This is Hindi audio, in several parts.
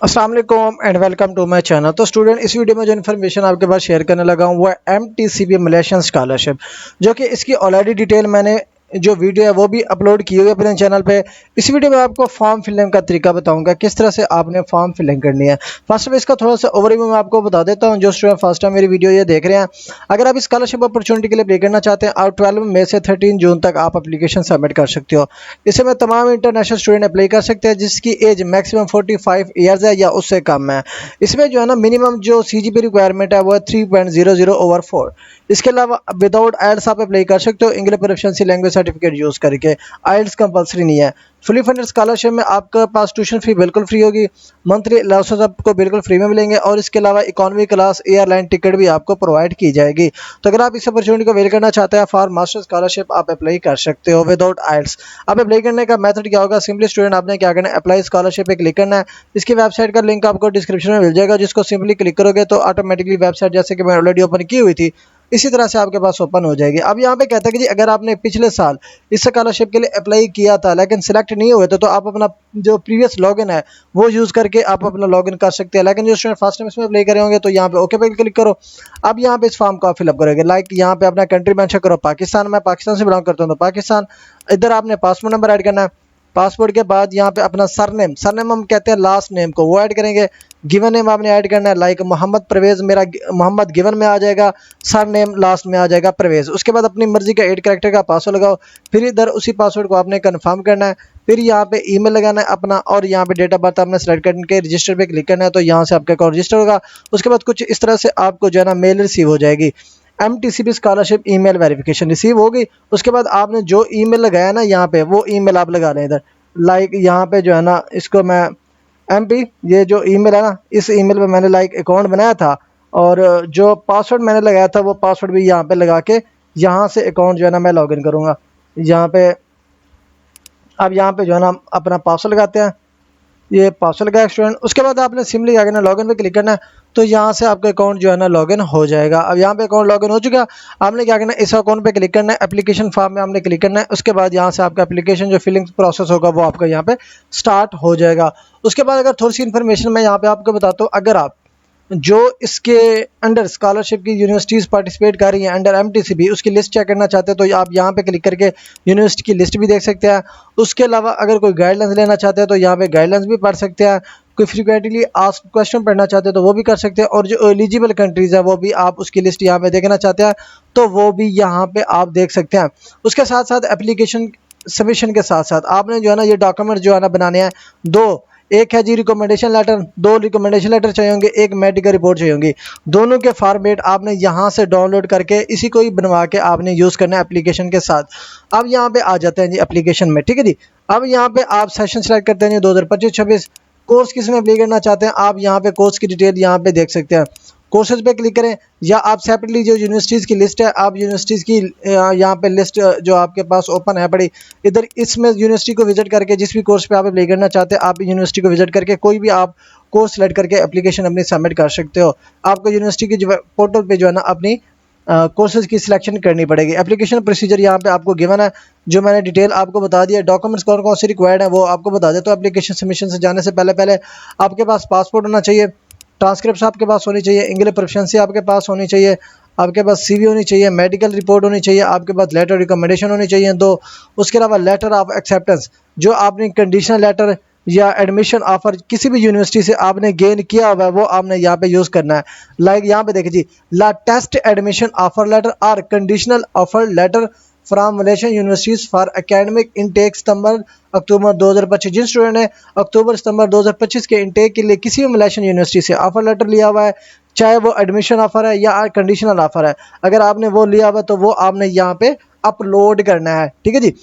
अस्सलाम वालेकुम and welcome to my channel. तो स्टूडेंट, इस वीडियो में जो इन्फॉर्मेशन आपके पास शेयर करने लगा हूँ वो है MTCB मलेशियन स्कॉलरशिप, जो कि इसकी ऑलरेडी डिटेल मैंने जो वीडियो है वो भी अपलोड की हुई है अपने चैनल पे। इस वीडियो में आपको फॉर्म फिलिंग का तरीका बताऊंगा, किस तरह से आपने फॉर्म फिलिंग करनी है। फर्स्ट ऑफ इसका थोड़ा सा ओवरव्यू मैं आपको बता देता हूँ। जो स्टूडेंट फर्स्ट टाइम मेरी वीडियो ये देख रहे हैं, अगर आप स्कॉलरशिप अपॉर्चुनिटी के लिए अप्लाई करना चाहते हैं, आप 12 मई से 13 जून तक आप अपलीकेशन सबमिट कर सकते हो। इसमें तमाम इंटरनेशनल स्टूडेंट अप्लाई कर सकते हैं जिसकी एज मैक्सिमम 45 ईयर्स है या उससे कम है। इसमें जो है ना मिनिमम जो CGP रिक्वायरमेंट है वो है 3.00/4। इसके अलावा विदाउट आइल्स आप अप्लाई कर सकते हो English proficiency language certificate use करके। आइल्स कंपलसरी नहीं है। फुली फंडेड स्कॉलरशिप में आपके पास ट्यूशन फी बिल्कुल फ्री होगी, मंथली अलाउंसेस आपको बिल्कुल फ्री में मिलेंगे और इसके अलावा इकोनॉमी क्लास एयरलाइन टिकट भी आपको प्रोवाइड की जाएगी। तो अगर आप इस अपॉर्चुनिटी को अवेल करना चाहते हैं फॉर मास्टर स्कॉलरशिप, आप अप्लाई कर सकते हो विदाउट आइल्स। आप अप्लाई करने का मेथड क्या होगा? सिंपली स्टूडेंट आपने क्या करना है, अप्लाई स्कॉलरशिप पे क्लिक करना है। इसकी वेबसाइट का लिंक आपको डिस्क्रिप्शन में मिल जाएगा, जिसको सिंपली क्लिक करोगे तो ऑटोमेटिकली वेबसाइट जैसे कि मैं ऑलरेडी ओपन की हुई थी इसी तरह से आपके पास ओपन हो जाएगी। अब यहाँ पे कहता है कि जी अगर आपने पिछले साल इस स्कॉलरशिप के लिए अप्लाई किया था लेकिन सिलेक्ट नहीं हुए थे, तो आप अपना जो प्रीवियस लॉगिन है वो यूज़ करके आप अपना लॉगिन कर सकते हैं। लेकिन जो स्टूडेंट फर्स्ट टाइम इसमें अप्लाई करे होंगे तो यहाँ पे ओके पे क्लिक करो। अब यहाँ पे इस फॉर्म को फिलअप करोगे। लाइक यहाँ पे अपना कंट्री मेंशन करो पाकिस्तान, मैं पाकिस्तान से बिलोंग करता हूँ तो पाकिस्तान। इधर आपने पासपोर्ट नंबर ऐड करना है। पासपोर्ट के बाद यहाँ पे अपना सरनेम, सरनेम हम कहते हैं लास्ट नेम को, वो ऐड करेंगे। गिवन नेम आपने ऐड करना है, लाइक मोहम्मद परवेज़, मेरा मोहम्मद गिवन में आ जाएगा, सर नेम लास्ट में आ जाएगा परवेज़। उसके बाद अपनी मर्जी का 8 कैरेक्टर का पासवर्ड लगाओ। फिर इधर उसी पासवर्ड को आपने कंफर्म करना है। फिर यहाँ पे ईमेल लगाना है अपना और यहाँ पे डेट ऑफ बर्थ आपने सेलेक्ट करके रजिस्टर पे क्लिक करना है, तो यहाँ से आपका अकाउंट रजिस्टर होगा। उसके बाद कुछ इस तरह से आपको जो है ना मेल रिसीव हो जाएगी। MTCB scholarship email verification receive होगी। उसके बाद आपने जो ईमेल लगाया ना यहाँ पे, वो ईमेल आप लगा लें इधर। लाइक यहाँ पे जो है ना, इसको मैं MP, ये जो ईमेल है ना, इस ईमेल पे मैंने लाइक अकाउंट बनाया था और जो पासवर्ड मैंने लगाया था वो पासवर्ड भी यहाँ पे लगा के यहाँ से अकाउंट जो है ना मैं लॉगिन करूँगा। यहाँ पे अब यहाँ पे जो है ना अपना पासवर्ड लगाते हैं। ये पासवर्ड लगाया स्टूडेंट। उसके बाद आपने सिंपली क्या करना है, लॉगिन पे क्लिक करना है, तो यहाँ से आपका अकाउंट जो है ना लॉगिन हो जाएगा। अब यहाँ पे अकाउंट लॉगिन हो चुका। आपने क्या करना है, इस अकाउंट पे क्लिक करना है, एप्लीकेशन फॉर्म में आपने क्लिक करना है। उसके बाद यहाँ से आपका एप्लीकेशन जो फिलिंग प्रोसेस होगा वो आपका यहाँ पे स्टार्ट हो जाएगा। उसके बाद अगर थोड़ी सी इन्फॉर्मेशन मैं यहाँ पे आपको बताता हूँ, अगर आप जो इसके अंडर स्कॉलरशिप की यूनिवर्सिटीज़ पार्टिसिपेट कर रही हैं अंडर MTCB, उसकी लिस्ट चेक करना चाहते हैं तो आप यहाँ पे क्लिक करके यूनिवर्सिटी की लिस्ट भी देख सकते हैं। उसके अलावा अगर कोई गाइडलाइंस लेना चाहते हैं तो यहाँ पे गाइडलाइंस भी पढ़ सकते हैं। कोई फ्रीक्वेंटली आस्क्ड क्वेश्चन पढ़ना चाहते हैं तो वो भी कर सकते हैं। और जो एलिजिबल कंट्रीज़ है वो भी आप उसकी लिस्ट यहाँ पे देखना चाहते हैं तो वो भी यहाँ पे आप देख सकते हैं। उसके साथ साथ एप्लीकेशन सबमिशन के साथ साथ आपने जो है ना ये डॉक्यूमेंट जो है ना बनाने हैं दो। एक है जी रिकमेंडेशन लेटर, दो रिकमेंडेशन लेटर चाहिए होंगे, एक मेडिकल रिपोर्ट चाहिए होंगी। दोनों के फॉर्मेट आपने यहाँ से डाउनलोड करके इसी को ही बनवा के आपने यूज़ करना है एप्लीकेशन के साथ। अब यहाँ पे आ जाते हैं जी एप्लीकेशन में, ठीक है जी। अब यहाँ पे आप सेशन सेलेक्ट करते हैं जी 2025-26। कोर्स किस में अप्लाई करना चाहते हैं, आप यहाँ पे कोर्स की डिटेल यहाँ पे देख सकते हैं। कोर्सेज पे क्लिक करें या आप सेपरेटली जो यूनिवर्सिटीज़ की लिस्ट है, आप यूनिवर्सिटीज़ की यहाँ पे लिस्ट जो आपके पास ओपन है पड़ी, इधर इसमें यूनिवर्सिटी को विजिट करके जिस भी कोर्स पे आप अप्लाई करना चाहते हैं आप यूनिवर्सिटी को विजिट करके कोई भी आप कोर्स सेलेक्ट करके एप्लीकेशन अपनी सबमिट कर सकते हो। आपको यूनिवर्सिटी की जो पोर्टल पे जो है ना अपनी कोर्सेज की सिलेक्शन करनी पड़ेगी। एप्लीकेशन प्रोसीजर यहाँ पे आपको गिवन है, जो मैंने डिटेल आपको बता दिया। डॉक्यूमेंट्स कौन कौन से रिक्वायर्ड है वो आपको बता देता हूँ। एप्लीकेशन सबमिशन से जाने से पहले पहले आपके पास पासपोर्ट होना चाहिए, ट्रांसक्रिप्ट आपके पास होनी चाहिए, इंग्लिश प्रोफिशिएंसी आपके पास होनी चाहिए, आपके पास CV होनी चाहिए, मेडिकल रिपोर्ट होनी चाहिए, आपके पास लेटर रिकमेंडेशन होनी चाहिए दो। उसके अलावा लेटर ऑफ एक्सेप्टेंस, जो आपने कंडीशनल लेटर या एडमिशन ऑफर किसी भी यूनिवर्सिटी से आपने गेन किया हुआ है वो आपने यहाँ पे यूज़ करना है। लाइक यहाँ पे देखिए जी, latest admission offer letter और conditional offer letter from Malaysian universities for academic intake सितंबर अक्टूबर 2025। जिन स्टूडेंट ने अक्टूबर सितंबर 2025 के इनटेक के लिए किसी भी मलेशियन यूनिवर्सिटी से ऑफर लेटर लिया हुआ है, चाहे वो एडमिशन ऑफर है या कंडीशनल ऑफर है, अगर आपने वो लिया हुआ है तो वो आपने यहाँ पे अपलोड करना है, ठीक है जी।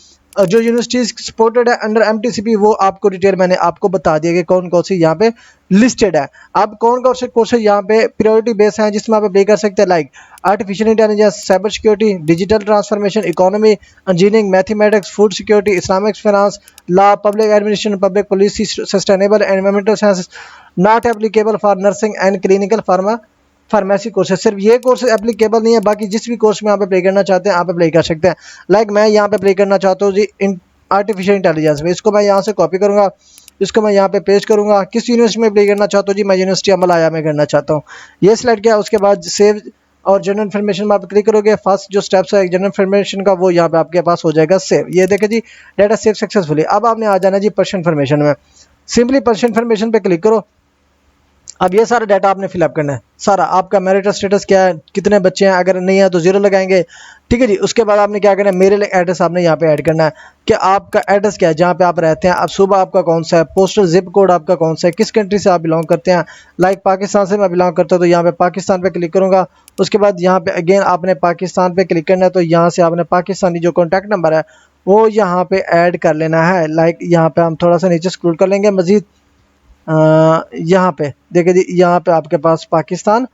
जो यूनिवर्सिटीज़ सपोर्टेड है अंडर MTCB वो आपको डिटेल मैंने आपको बता दिया कि कौन कौन सी यहाँ पे लिस्टेड है। अब कौन कौन से कोर्सेज यहाँ पे प्रायोरिटी बेस हैं जिसमें आप अप्लाई कर सकते हैं, like artificial intelligence, cyber security, digital transformation, economy, engineering, mathematics, food security, Islamic finance, law, public administration, public policy, sustainable environmental sciences, not applicable for nursing and clinical pharmacy courses. सिर्फ ये कोर्स एप्लीकेबल नहीं है, बाकी जिस भी कोर्स में आप अप्लाई करना चाहते हैं आप अप्लाई कर सकते हैं। लाइक मैं यहाँ पे अप्लाई करना चाहता हूँ जी आर्टिफिशियल इंटेलिजेंस में, इसको मैं यहाँ से कॉपी करूँगा, जिसको मैं यहाँ पे पेस्ट करूँगा। किस यूनिवर्सिटी में अप्लाई करना चाहता हूँ जी, मैं यूनिवर्सिटी अमल आया में करना चाहता हूँ। ये सिलेक्ट किया, उसके बाद सेव और जनरल इन्फॉर्मेशन में आप क्लिक करोगे। फर्स्ट जो स्टेप्स है जनरल इन्फॉर्मेशन का, वो यहाँ पे आपके पास हो जाएगा सेव। ये देखें जी, डाटा सेव सक्सेसफुली। अब आपने आ जाना जी पर्सनल इन्फॉर्मेशन में। सिंपली पर्सनल इन्फॉर्मेशन पे क्लिक करो। अब ये सारा डाटा आपने फिलअप करना है, सारा आपका मैरिटल स्टेटस क्या है, कितने बच्चे हैं, अगर नहीं है तो जीरो लगाएंगे, ठीक है जी। उसके बाद आपने क्या करना है, मेरे एड्रेस आपने यहाँ पे ऐड करना है कि आपका एड्रेस क्या है, जहाँ पे आप रहते हैं। अब सुबह आपका कौन सा है, पोस्टल जिप कोड आपका कौन सा है, किस कंट्री से आप बिलोंग करते हैं। लाइक पाकिस्तान से मैं बिलोंग करता हूँ, तो यहाँ पे पाकिस्तान पे क्लिक करूँगा। उसके बाद यहाँ पे अगेन आपने पाकिस्तान पे क्लिक करना है, तो यहाँ से आपने पाकिस्तानी जो कॉन्टैक्ट नंबर है वो यहाँ पे ऐड कर लेना है। लाइक यहाँ पे हम थोड़ा सा नीचे स्क्रॉल कर लेंगे मजीद, यहाँ पे देखिए जी, यहाँ पे आपके पास पाकिस्तान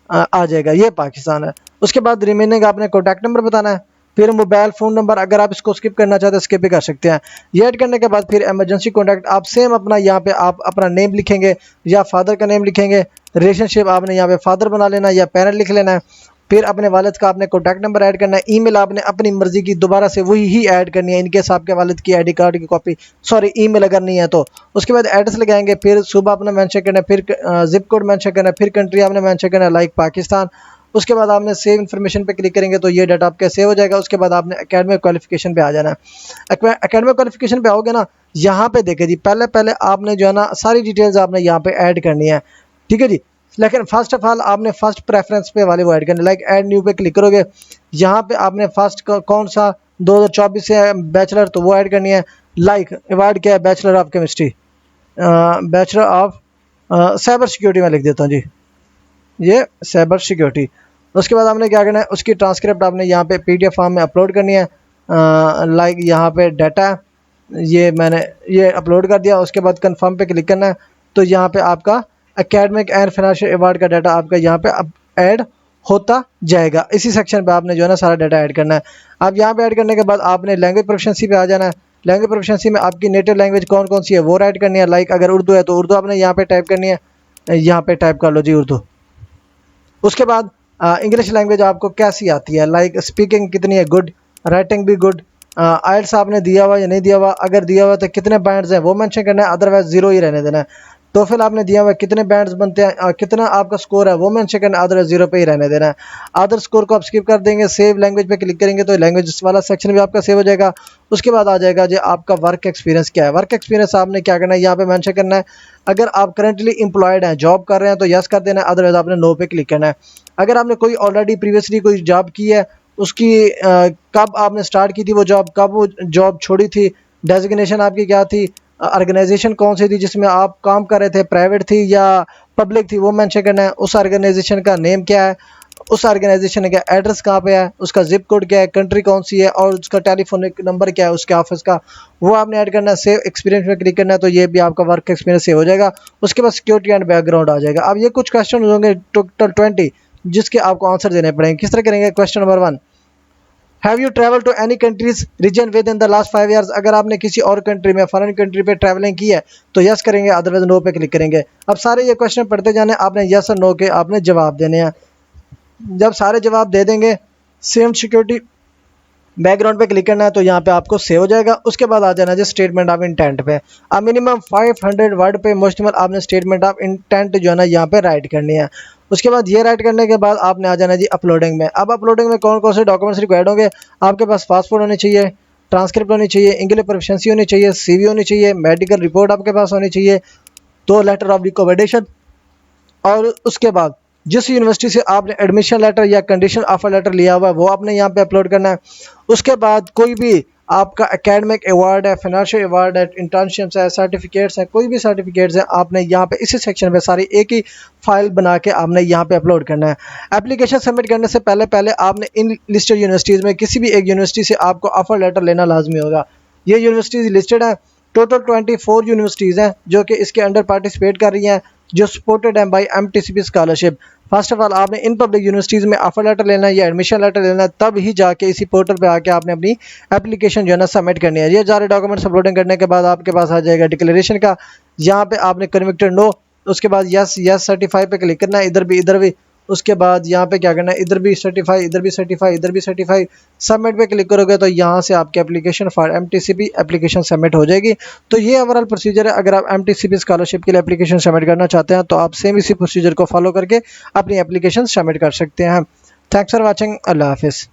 आ जाएगा, ये पाकिस्तान है। उसके बाद रिमेनिंग आपने कॉन्टैक्ट नंबर बताना है, फिर मोबाइल फ़ोन नंबर, अगर आप इसको स्किप करना चाहते हैं स्किप भी कर सकते हैं। ये ऐड करने के बाद फिर इमरजेंसी कॉन्टैक्ट आप सेम अपना यहाँ पे आप अपना नेम लिखेंगे या फादर का नेम लिखेंगे। रिलेशनशिप आपने यहाँ पे फादर बना लेना है या पेरेंट लिख लेना है। फिर अपने वालिद का आपने कॉन्टैक्ट नंबर ऐड करना है। ईमेल आपने अपनी मर्जी की दोबारा से वही ही ऐड करनी है, इनकेस आपके वालिद की आईडी कार्ड की कॉपी, सॉरी ईमेल अगर नहीं है तो। उसके बाद एड्रेस लगाएंगे, फिर सुबह आपने मेंशन करना है, फिर जिप कोड मेंशन करना है, फिर कंट्री आपने मेंशन करना है लाइक पाकिस्तान। उसके बाद आपने सेव इन्फॉर्मेशन पे क्लिक करेंगे तो ये डाटा आपका सेव हो जाएगा। उसके बाद आपने एकेडमिक क्वालिफिकेशन पे आ जाना है। एकेडमिक क्वालिफिकेशन पे आओगे ना, यहाँ पे देखे जी, पहले पहले आपने जो है ना सारी डिटेल्स आपने यहाँ पे ऐड करनी है, ठीक है जी। लेकिन फर्स्ट ऑफ ऑल आपने फर्स्ट प्रेफरेंस पे वाले वो ऐड करने, लाइक ऐड न्यू पे क्लिक करोगे। यहाँ पे आपने फर्स्ट कौन सा 2024 से बैचलर, तो वो ऐड करनी है। लाइक अवार्ड क्या है, bachelor of chemistry, bachelor of cyber security में लिख देता हूँ जी, ये साइबर सिक्योरिटी। उसके बाद आपने क्या करना है, उसकी ट्रांसक्रिप्ट आपने यहाँ पे PDF फॉर्म में अपलोड करनी है। लाइक यहाँ पे डाटा ये मैंने ये अपलोड कर दिया। उसके बाद कंफर्म पे क्लिक करना है, तो यहाँ पे आपका एकेडमिक एंड फाइनेंशियल अवार्ड का डाटा आपका यहाँ पे अब ऐड होता जाएगा। इसी सेक्शन पे आपने जो है ना सारा डाटा ऐड करना है। अब यहाँ पे ऐड करने के बाद आपने लैंग्वेज प्रोफिशिएंसी पे आ जाना है। लैंग्वेज प्रोफिशिएंसी में आपकी नेटिव लैंग्वेज कौन कौन सी है वो राइट करनी है। लाइक अगर उर्दू है तो उर्दू आपने यहाँ पे टाइप करनी है, यहाँ पे टाइप कर लो जी उर्दू। उसके बाद इंग्लिश लैंग्वेज आपको कैसी आती है, लाइक स्पीकिंग कितनी है, गुड, राइटिंग भी गुड। आइल्स आपने दिया हुआ या नहीं दिया हुआ, अगर दिया हुआ तो कितने बैंड्स हैं वो मेंशन करना है, अदरवाइज जीरो ही रहने देना है। टोफिल आपने दिया हुआ है, कितने बैंड्स बनते हैं, कितना आपका स्कोर है वो मेंशन करना है, अदरवाइज जीरो पे ही रहने देना है। अदर स्कोर को आप स्किप कर देंगे। सेव लैंग्वेज पे क्लिक करेंगे तो लैंग्वेज वाला सेक्शन भी आपका सेव हो जाएगा। उसके बाद आ जाएगा जी आपका वर्क एक्सपीरियंस क्या है। वर्क एक्सपीरियंस आपने क्या करना है, यहाँ पे मेंशन करना है। अगर आप करंटली एम्प्लॉयड हैं, जॉब कर रहे हैं तो यस कर देना है, अदरवाइज आपने नो पे क्लिक करना है। अगर आपने कोई ऑलरेडी प्रीवियसली कोई जॉब की है, उसकी कब आपने स्टार्ट की थी वो जॉब, कब वो जॉब छोड़ी थी, डेजिग्नेशन आपकी क्या थी, ऑर्गेनाइजेशन कौन सी थी जिसमें आप काम कर रहे थे, प्राइवेट थी या पब्लिक थी वो मेंशन करना है। उस ऑर्गेनाइजेशन का नेम क्या है, उस ऑर्गेनाइजेशन का एड्रेस कहाँ पे है, उसका जिप कोड क्या है, कंट्री कौन सी है और उसका टेलीफोनिक नंबर क्या है उसके ऑफिस का, वो आपने ऐड करना है। सेव एक्सपीरियंस में क्लिक करना है, तो ये भी आपका वर्क एक्सपीरियंस सेव हो जाएगा। उसके बाद सिक्योरिटी एंड बैकग्राउंड आ जाएगा। अब ये कुछ क्वेश्चन होंगे टोटल 20, जिसके आपको आंसर देने पड़ेंगे। किस तरह करेंगे, question number 1, have you travel to any countries region within the last 5 years. अगर आपने किसी और कंट्री में फॉरेन कंट्री पे ट्रैवलिंग की है तो यस करेंगे, अदरवाइज नो पे क्लिक करेंगे। अब सारे ये क्वेश्चन पढ़ते जाने, आपने यस और नो के आपने जवाब देने हैं। जब सारे जवाब दे देंगे, सेम सिक्योरिटी बैकग्राउंड पे क्लिक करना है, तो यहाँ पे आपको सेव हो जाएगा। उसके बाद आ जाना है स्टेटमेंट ऑफ इंटेंट पे। अब मिनिमम 500 वर्ड पे मुश्तमिल आपने स्टेटमेंट ऑफ इंटेंट जो है ना यहाँ पे राइट करनी है। उसके बाद ये राइट करने के बाद आपने आ जाना जी अपलोडिंग में। अब अपलोडिंग में कौन कौन से डॉक्यूमेंट्स रिक्वायर्ड होंगे, आपके पास पासपोर्ट होनी चाहिए, ट्रांसक्रिप्ट होनी चाहिए, इंग्लिश प्रोफिशिएंसी होनी चाहिए, CV होनी चाहिए, मेडिकल रिपोर्ट आपके पास होनी चाहिए, 2 लेटर ऑफ रिकमेंडेशन, और उसके बाद जिस यूनिवर्सिटी से आपने एडमिशन लेटर या कंडीशन ऑफर लेटर लिया हुआ है वो आपने यहाँ पे अपलोड करना है। उसके बाद कोई भी आपका एकेडमिक अवार्ड है, फाइनेंशियल अवार्ड है, इंटर्नशिप्स है, सर्टिफिकेट्स है, कोई भी सर्टिफिकेट्स है, आपने यहाँ पे इसी सेक्शन में सारी एक ही फाइल बना के आपने यहाँ पे अपलोड करना है। एप्लीकेशन सबमिट करने से पहले पहले आपने इन लिस्टेड यूनिवर्सिटीज़ में किसी भी एक यूनिवर्सिटी से आपको ऑफर लेटर लेना लाजमी होगा। ये यूनिवर्सिटीज़ लिस्टेड है, टोटल 24 यूनिवर्सिटीज़ हैं जो कि इसके अंडर पार्टिसिपेट कर रही हैं, जो सपोर्टेड है by MTCP scholarship. First of all आपने इन पब्लिक यूनिवर्सिटीज़ में ऑफर लेटर लेना है या एडमिशन लेटर लेना है, तब ही जाके इसी पोर्टल पे आके आपने अपनी एप्लीकेशन जो है ना सबमिट करनी है। ये सारे डॉक्यूमेंट्स अपलोडिंग करने के बाद आपके पास आ जाएगा डिक्लेरेशन का, यहाँ पे आपने कन्विक्टेड नो, उसके बाद यस सर्टिफाई पे क्लिक करना है, इधर भी उसके बाद यहाँ पे क्या करना है, इधर भी सर्टिफाई, इधर भी सर्टिफाई, इधर भी सर्टिफाई, सबमिट पे क्लिक करोगे तो यहाँ से आपकी एप्लीकेशन फॉर एमटीसीबी एप्लीकेशन सबमिट हो जाएगी। तो ये ओवरऑल प्रोसीजर है। अगर आप एमटीसीबी स्कॉलरशिप के लिए एप्लीकेशन सबमिट करना चाहते हैं तो आप सेम इसी प्रोसीजर को फॉलो करके अपनी एप्लीकेशन सबमिट कर सकते हैं। Thanks for watching. अल्लाह हाफिज़।